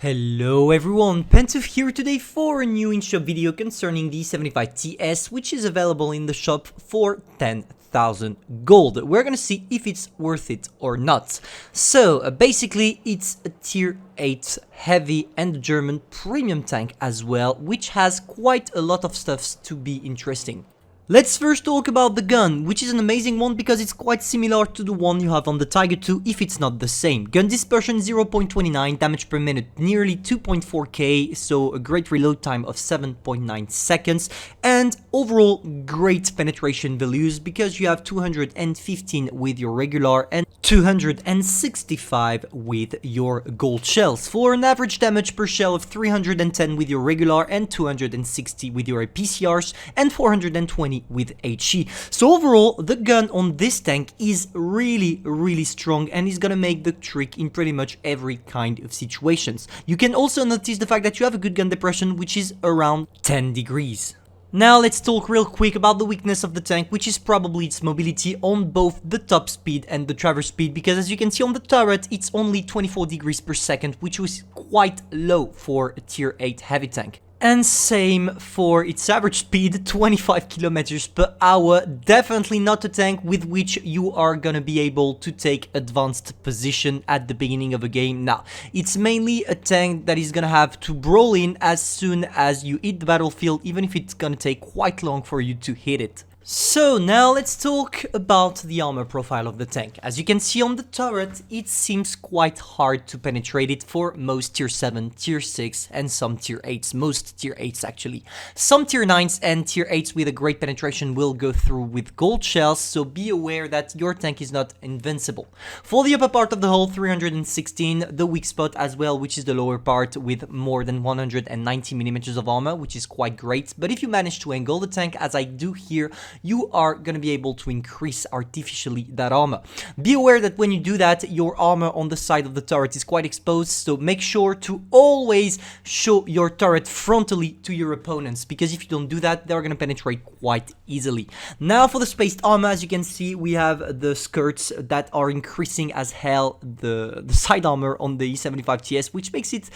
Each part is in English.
Hello everyone, Pantoufleee here today for a new in-shop video concerning the E-75 TS, which is available in the shop for 10,000 gold. We're gonna see if it's worth it or not. So basically it's a tier 8 heavy and German premium tank as well, which has quite a lot of stuff to be interesting. Let's first talk about the gun, which is an amazing one because it's quite similar to the one you have on the Tiger II if it's not the same. Gun dispersion 0.29, damage per minute nearly 2.4k, so a great reload time of 7.9 seconds, and overall great penetration values because you have 215 with your regular and 265 with your gold shells, for an average damage per shell of 310 with your regular and 260 with your PCRs and 420 with HE. So overall, the gun on this tank is really strong and is gonna make the trick in pretty much every kind of situations. You can also notice the fact that you have a good gun depression, which is around 10 degrees. Now let's talk real quick about the weakness of the tank, which is probably its mobility on both the top speed and the traverse speed, because as you can see on the turret, it's only 24 degrees per second, which was quite low for a tier 8 heavy tank. And same for its average speed, 25 kilometers per hour. Definitely not a tank with which you are gonna be able to take advanced position at the beginning of a game. Now, it's mainly a tank that is gonna have to brawl in as soon as you hit the battlefield, even if it's gonna take quite long for you to hit it. So now let's talk about the armor profile of the tank. As you can see on the turret, it seems quite hard to penetrate it for most tier 7, tier 6 and some tier 8s, most tier 8s actually. Some tier 9s and tier 8s with a great penetration will go through with gold shells, so be aware that your tank is not invincible. For the upper part of the hull, 316, the weak spot as well, which is the lower part with more than 190 millimeters of armor, which is quite great. But if you manage to angle the tank, as I do here, you are going to be able to increase artificially that armor. Be aware that when you do that, your armor on the side of the turret is quite exposed, so make sure to always show your turret frontally to your opponents, because if you don't do that, they're going to penetrate quite easily. Now for the spaced armor, as you can see, we have the skirts that are increasing as hell the side armor on the E-75 TS, which makes it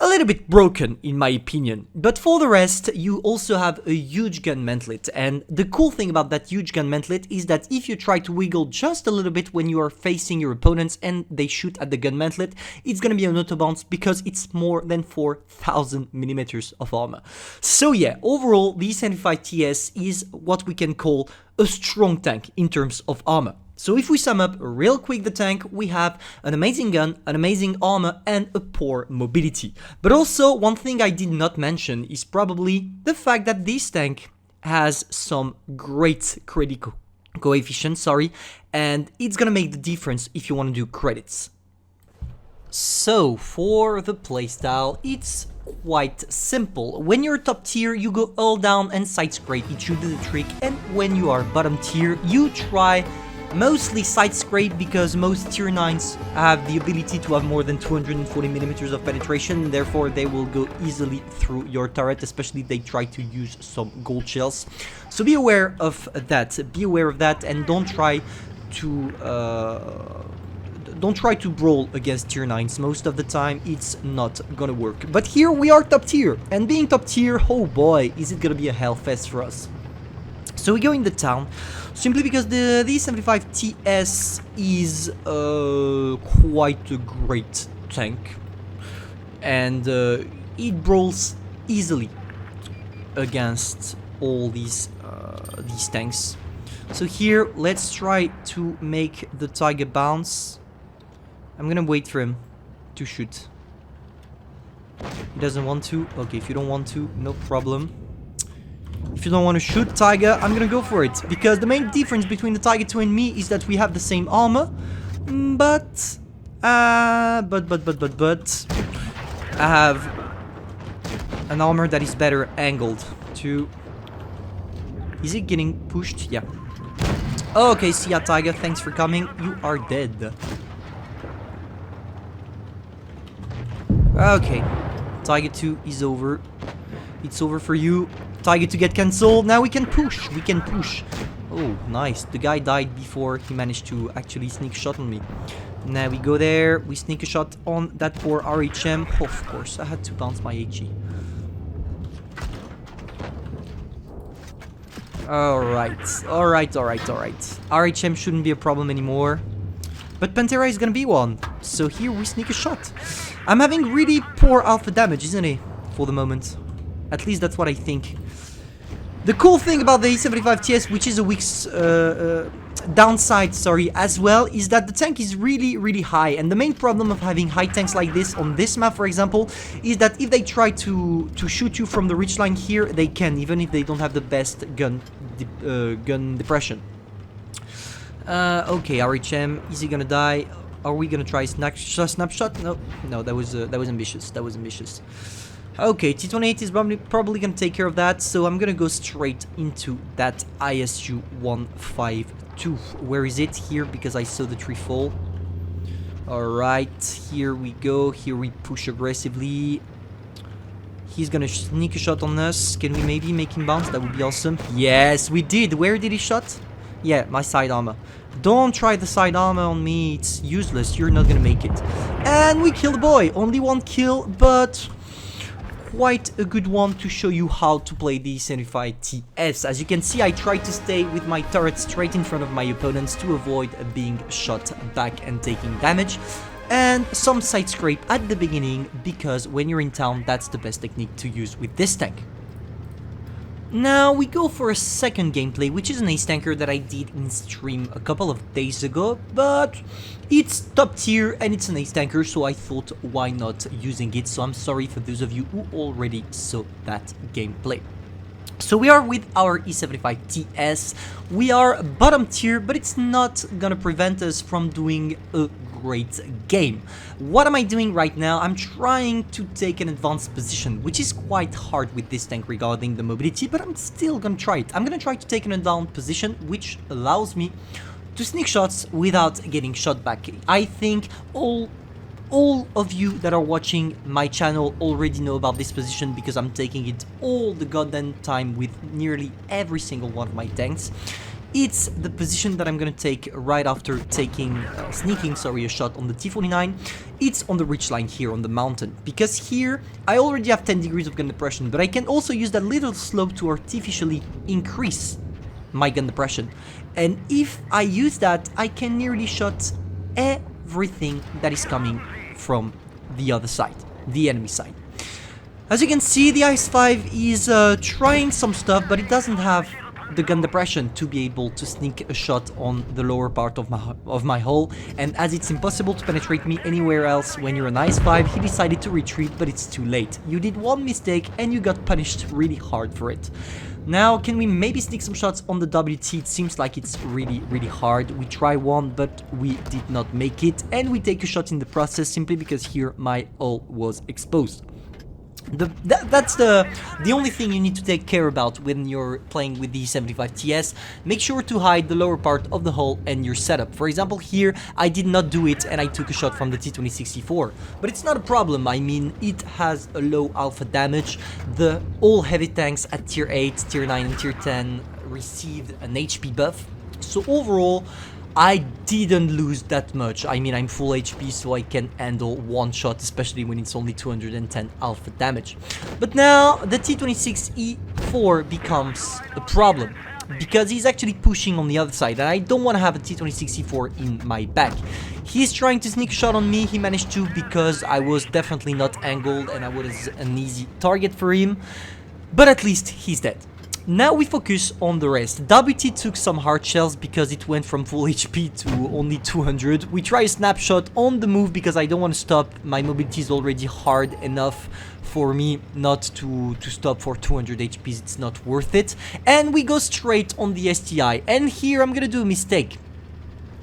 a little bit broken in my opinion. But for the rest, you also have a huge gun mantlet, and the cool thing about that huge gun mantlet is that if you try to wiggle just a little bit when you are facing your opponents and they shoot at the gun mantlet, it's gonna be an auto bounce because it's more than 4,000 millimeters of armor. So yeah, overall the E-75 TS is what we can call a strong tank in terms of armor. So if we sum up real quick the tank, we have an amazing gun, an amazing armor, and a poor mobility. But also, one thing I did not mention is probably the fact that this tank has some great critical coefficient, and it's gonna make the difference if you want to do credits. So for the playstyle, it's quite simple. When you're top tier, you go all down and side scrape, it should do the trick, and when you are bottom tier, you try mostly side scrape, because most tier 9s have the ability to have more than 240 millimeters of penetration, and therefore they will go easily through your turret, especially if they try to use some gold shells. So be aware of that, and don't try to brawl against tier 9s. Most of the time it's not gonna work. But here we are top tier, and being top tier, oh boy, is it gonna be a hellfest for us. So we go in the town, simply because the E-75 TS is quite a great tank, and it brawls easily against all these tanks. So here, let's try to make the Tiger bounce. I'm gonna wait for him to shoot. He doesn't want to. Okay, if you don't want to, no problem. If you don't want to shoot Tiger, I'm gonna go for it, because the main difference between the Tiger II and me is that we have the same armor, but I have an armor that is better angled to... Is it getting pushed? Yeah. Okay, see ya, Tiger, thanks for coming. You are dead. Okay, Tiger II is over. It's over for you. Tiger to get cancelled. Now we can push. Oh, nice. The guy died before he managed to actually sneak shot on me. Now we go there, we sneak a shot on that poor RHM. Oh, of course, I had to bounce my HE. Alright. RHM shouldn't be a problem anymore. But Pantera is gonna be one. So here we sneak a shot. I'm having really poor alpha damage, isn't it? For the moment. At least that's what I think. The cool thing about the E-75 TS, which is a weak downside, as well, is that the tank is really high. And the main problem of having high tanks like this on this map, for example, is that if they try to shoot you from the ridge line here, they can, even if they don't have the best gun depression. Okay, RHM, is he gonna die? Are we gonna try snapshot? No, that was ambitious. That was ambitious. Okay, T28 is probably gonna take care of that, so I'm gonna go straight into that ISU 152. Where is it? Here, because I saw the tree fall. Alright, here we go. Here we push aggressively. He's gonna sneak a shot on us. Can we maybe make him bounce? That would be awesome. Yes, we did. Where did he shot? Yeah, my side armor. Don't try the side armor on me. It's useless. You're not gonna make it. And we kill the boy. Only one kill, but quite a good one to show you how to play the E-75 TS. As you can see, I try to stay with my turret straight in front of my opponents to avoid being shot back and taking damage. And some side scrape at the beginning, because when you're in town, that's the best technique to use with this tank. Now we go for a second gameplay, which is an ace tanker that I did in stream a couple of days ago, but it's top tier and it's an ace tanker, so I thought why not using it. So I'm sorry for those of you who already saw that gameplay. So we are with our E-75 TS. We are bottom tier, but it's not gonna prevent us from doing a great game. What am I doing right now? I'm trying to take an advanced position, which is quite hard with this tank regarding the mobility, but I'm still gonna try it. I'm gonna try to take an advanced position, which allows me to sneak shots without getting shot back. I think all of you that are watching my channel already know about this position, because I'm taking it all the goddamn time with nearly every single one of my tanks. It's the position that I'm gonna take right after sneaking a shot on the T49. It's on the ridge line here on the mountain, because here I already have 10 degrees of gun depression, but I can also use that little slope to artificially increase my gun depression. And if I use that, I can nearly shot everything that is coming from the other side, the enemy side. As you can see, the IS-5 is trying some stuff, but it doesn't have the gun depression to be able to sneak a shot on the lower part of my hull, and as it's impossible to penetrate me anywhere else when you're an IS-5, he decided to retreat, but it's too late. You did one mistake and you got punished really hard for it. Now, can we maybe sneak some shots on the WT? It seems like it's really hard. We try one, but we did not make it, and we take a shot in the process simply because here my hull was exposed. That's the only thing you need to take care about when you're playing with the E-75 TS. Make sure to hide the lower part of the hull and your setup. For example, here I did not do it and I took a shot from the T-2064, but it's not a problem. I mean, it has a low alpha damage. All heavy tanks at tier 8, tier 9 and tier 10 received an HP buff, so overall I didn't lose that much. I mean, I'm full HP, so I can handle one shot, especially when it's only 210 alpha damage. But now, the T26E4 becomes a problem, because he's actually pushing on the other side, and I don't want to have a T26E4 in my back. He's trying to sneak a shot on me. He managed to, because I was definitely not angled, and I was an easy target for him. But at least he's dead. Now we focus on the rest. WT took some hard shells because it went from full HP to only 200. We try a snapshot on the move because I don't want to stop. My mobility is already hard enough for me not to stop for 200 HPs. It's not worth it. And we go straight on the STI. And here I'm gonna do a mistake.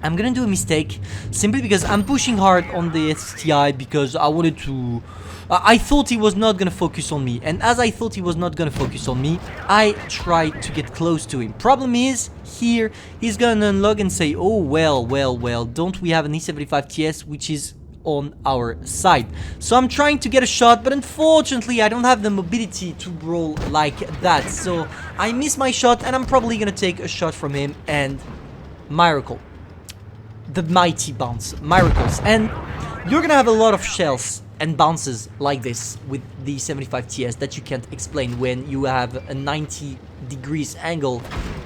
I'm gonna do a mistake simply because I'm pushing hard on the STI because I wanted to... I thought he was not gonna focus on me, and as I thought he was not gonna focus on me, I tried to get close to him. Problem is, here, he's gonna unlock and say, oh, well, don't we have an E-75 TS, which is on our side. So I'm trying to get a shot, but unfortunately, I don't have the mobility to roll like that. So I miss my shot, and I'm probably gonna take a shot from him, and miracle. the mighty bounce, miracles, and you're gonna have a lot of shells and bounces like this with the 75 TS that you can't explain when you have a 90 degrees angle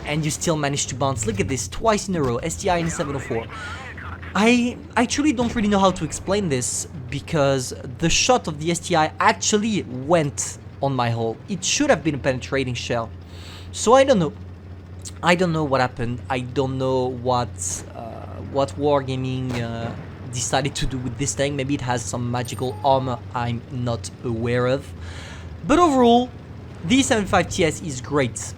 and you still manage to bounce. Look at this, twice in a row, STI and 704. I truly don't really know how to explain this, because the shot of the STI actually went on my hull. It should have been a penetrating shell. So I don't know. I don't know what happened. I don't know what Wargaming decided to do with this tank. Maybe it has some magical armor I'm not aware of. But overall, the 75 TS is great,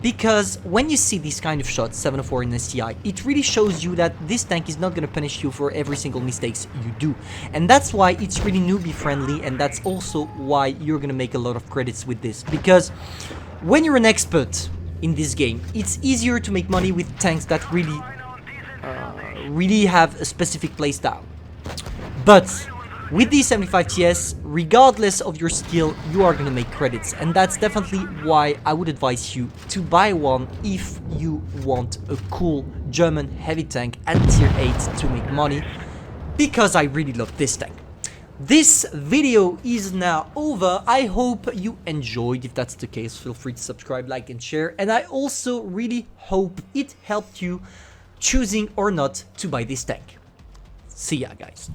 because when you see these kind of shots, 704 in STI, it really shows you that this tank is not going to punish you for every single mistakes you do. And that's why it's really newbie friendly, and that's also why you're going to make a lot of credits with this. Because when you're an expert in this game, it's easier to make money with tanks that really have a specific playstyle. But with the 75 TS, regardless of your skill, you are going to make credits, and that's definitely why I would advise you to buy one if you want a cool German heavy tank at tier 8 to make money, because I really love this tank. This video is now over. I hope you enjoyed. If that's the case, feel free to subscribe, like and share, and I also really hope it helped you choosing or not to buy this tank. See ya, guys.